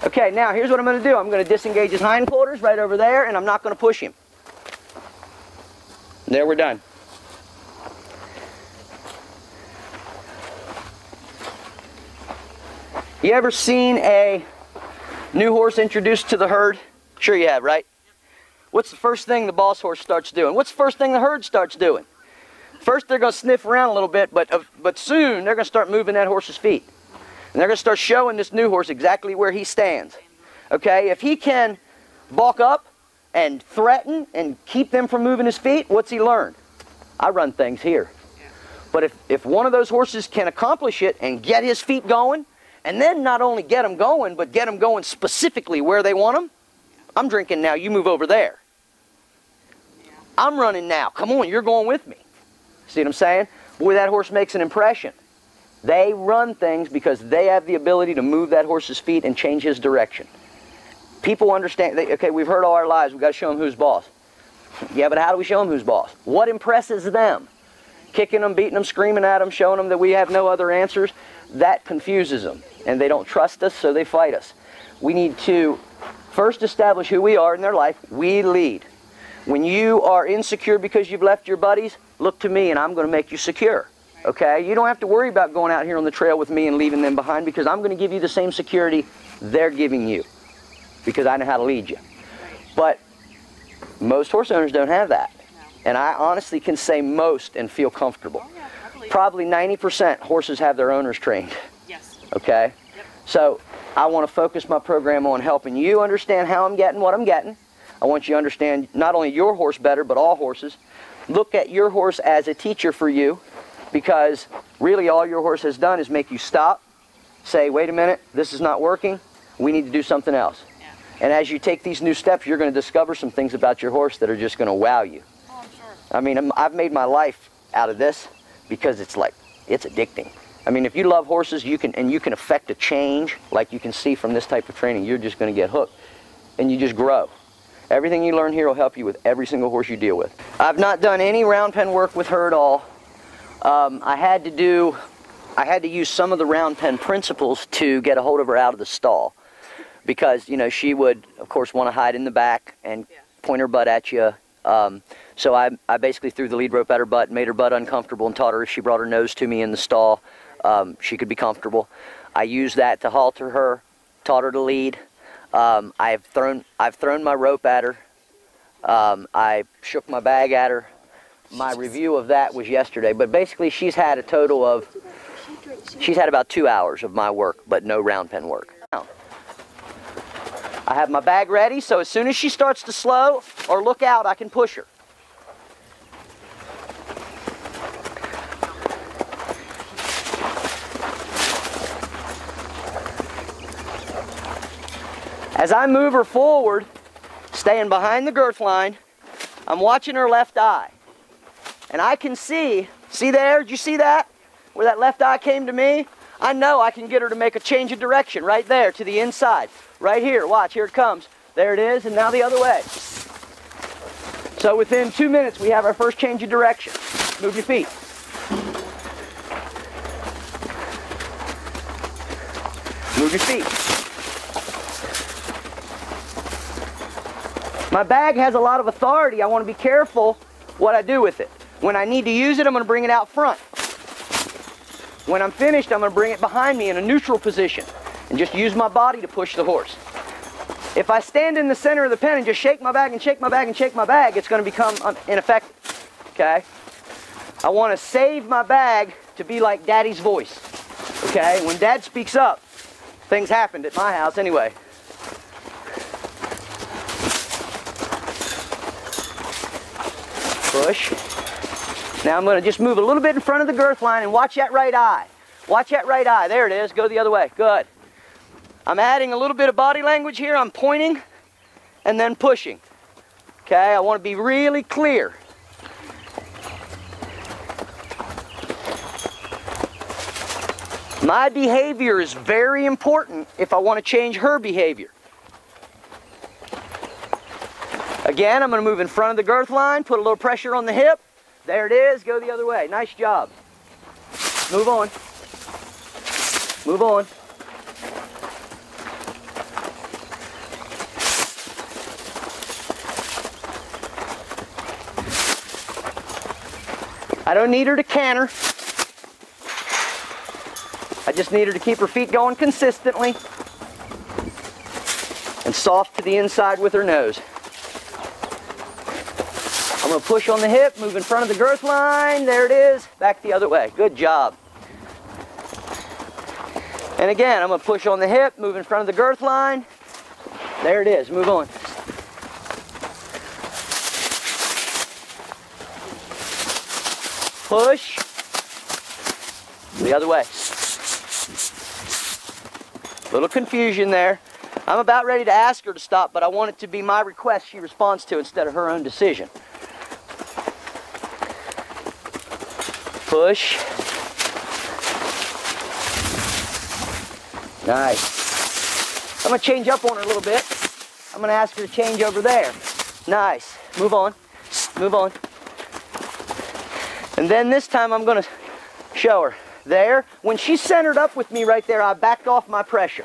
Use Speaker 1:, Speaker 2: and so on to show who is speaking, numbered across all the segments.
Speaker 1: Okay, now here's what I'm going to do. I'm going to disengage his hindquarters right over there, and I'm not going to push him. There, we're done. You ever seen a new horse introduced to the herd? Sure you have, right? What's the first thing the boss horse starts doing? What's the first thing the herd starts doing? First, they're going to sniff around a little bit, but soon they're going to start moving that horse's feet. And they're going to start showing this new horse exactly where he stands. Okay, if he can balk up and threaten and keep them from moving his feet, what's he learned? I run things here. But if one of those horses can accomplish it and get his feet going, and then not only get them going, but get them going specifically where they want them, I'm drinking now, you move over there. I'm running now, come on, you're going with me. See what I'm saying? Boy, that horse makes an impression. They run things because they have the ability to move that horse's feet and change his direction. People understand, okay, we've heard all our lives, we've got to show them who's boss. Yeah, but how do we show them who's boss? What impresses them? Kicking them, beating them, screaming at them, showing them that we have no other answers, that confuses them. And they don't trust us, so they fight us. We need to first establish who we are in their life. We lead. When you are insecure because you've left your buddies, look to me and I'm going to make you secure. Okay? You don't have to worry about going out here on the trail with me and leaving them behind, because I'm going to give you the same security they're giving you, because I know how to lead you. But most horse owners don't have that. And I honestly can say most and feel comfortable. Probably 90% horses have their owners trained. Yes. Okay? Yep. So I want to focus my program on helping you understand how I'm getting what I'm getting. I want you to understand not only your horse better, but all horses. Look at your horse as a teacher for you, because really all your horse has done is make you stop, say, wait a minute, this is not working, we need to do something else. Yeah. And as you take these new steps, you're going to discover some things about your horse that are just going to wow you. Oh, I'm sure. I mean, I've made my life out of this because it's addicting. I mean, if you love horses, you can affect a change like you can see from this type of training. You're just going to get hooked and you just grow. Everything you learn here will help you with every single horse you deal with. I've not done any round pen work with her at all. I had to use some of the round pen principles to get a hold of her out of the stall, because, you know, she would, of course, want to hide in the back and point her butt at you. So I basically threw the lead rope at her butt, made her butt uncomfortable, and taught her if she brought her nose to me in the stall, she could be comfortable. I used that to halter her, taught her to lead. I've thrown my rope at her. I shook my bag at her. My review of that was yesterday, but basically she's had a total of, she's had about 2 hours of my work, but no round pen work. I have my bag ready, so as soon as she starts to slow or look out, I can push her. As I move her forward, staying behind the girth line, I'm watching her left eye. And I can see there, did you see that? Where that left eye came to me? I know I can get her to make a change of direction right there to the inside. Right here, watch, here it comes. There it is, and now the other way. So within 2 minutes, we have our first change of direction. Move your feet. Move your feet. My bag has a lot of authority. I want to be careful what I do with it. When I need to use it, I'm going to bring it out front. When I'm finished, I'm going to bring it behind me in a neutral position and just use my body to push the horse. If I stand in the center of the pen and just shake my bag and shake my bag and shake my bag, it's going to become ineffective. Okay? I want to save my bag to be like Daddy's voice. Okay? When Dad speaks up, things happened at my house anyway. Push. Now I'm going to just move a little bit in front of the girth line and watch that right eye. Watch that right eye. There it is. Go the other way. Good. I'm adding a little bit of body language here. I'm pointing and then pushing. Okay, I want to be really clear. My behavior is very important if I want to change her behavior. Again, I'm going to move in front of the girth line, put a little pressure on the hip. There it is, go the other way. Nice job. Move on. Move on. I don't need her to canter. I just need her to keep her feet going consistently and soft to the inside with her nose. I'm going to push on the hip, move in front of the girth line. There it is. Back the other way. Good job. And again, I'm going to push on the hip, move in front of the girth line. There it is. Move on. Push. The other way. Little confusion there. I'm about ready to ask her to stop, but I want it to be my request she responds to instead of her own decision. Push. Nice. I'm going to change up on her a little bit. I'm going to ask her to change over there. Nice. Move on. Move on. And then this time I'm going to show her. There. When she's centered up with me right there, I backed off my pressure.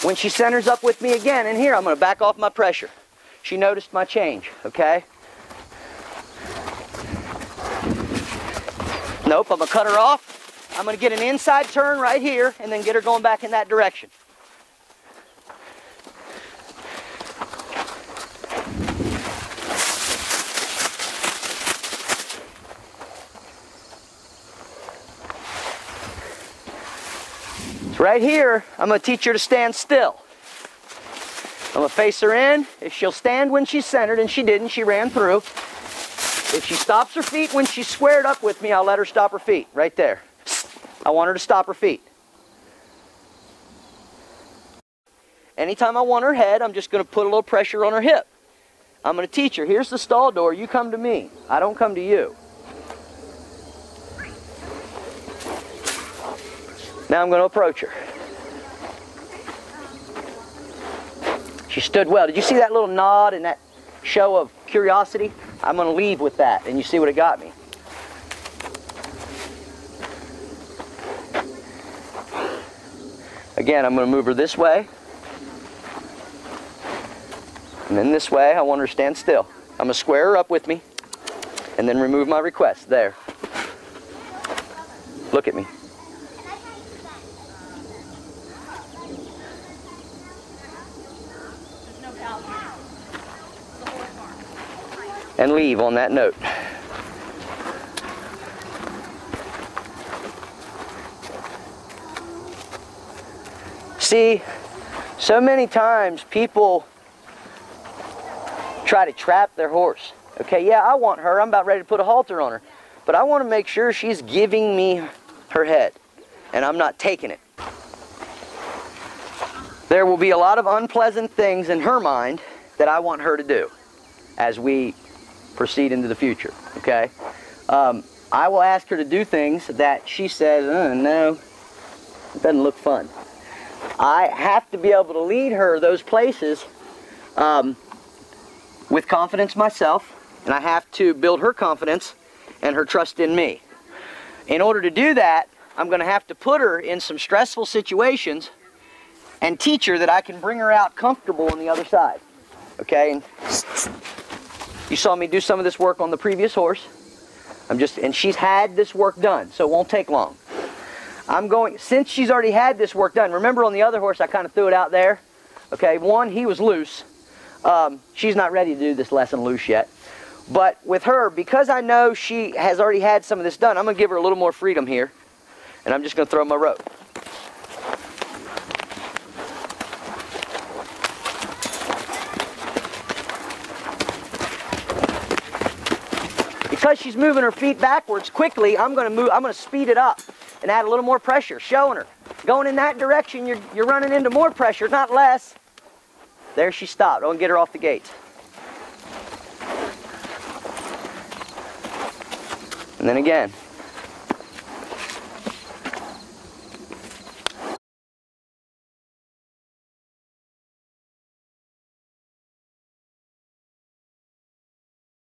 Speaker 1: When she centers up with me again, and here I'm going to back off my pressure. She noticed my change, okay? Nope, I'm going to cut her off. I'm going to get an inside turn right here and then get her going back in that direction. So right here, I'm going to teach her to stand still. I'm going to face her in. If she'll stand when she's centered, and she didn't, she ran through. If she stops her feet when she's squared up with me, I'll let her stop her feet, right there. I want her to stop her feet. Anytime I want her head, I'm just going to put a little pressure on her hip. I'm going to teach her, here's the stall door, you come to me. I don't come to you. Now I'm going to approach her. She stood well. Did you see that little nod and that show of curiosity? I'm going to leave with that, and you see what it got me. Again, I'm going to move her this way. And then this way, I want her to stand still. I'm going to square her up with me, and then remove my request. There. Look at me. And leave on that note. See, so many times people try to trap their horse. Okay, yeah, I want her. I'm about ready to put a halter on her. But I want to make sure she's giving me her head, and I'm not taking it. There will be a lot of unpleasant things in her mind that I want her to do as we proceed into the future, okay? I will ask her to do things that she says, no, it doesn't look fun. I have to be able to lead her those places with confidence myself, and I have to build her confidence and her trust in me. In order to do that, I'm going to have to put her in some stressful situations and teach her that I can bring her out comfortable on the other side, okay? And you saw me do some of this work on the previous horse. And she's had this work done, so it won't take long. Since she's already had this work done, remember on the other horse I kind of threw it out there? Okay, one, he was loose. She's not ready to do this lesson loose yet. But with her, because I know she has already had some of this done, I'm going to give her a little more freedom here. And I'm just going to throw my rope. Because she's moving her feet backwards quickly, I'm going to speed it up and add a little more pressure, showing her. Going in that direction, you're running into more pressure, not less. There she stopped. I'm going to get her off the gates. And then again.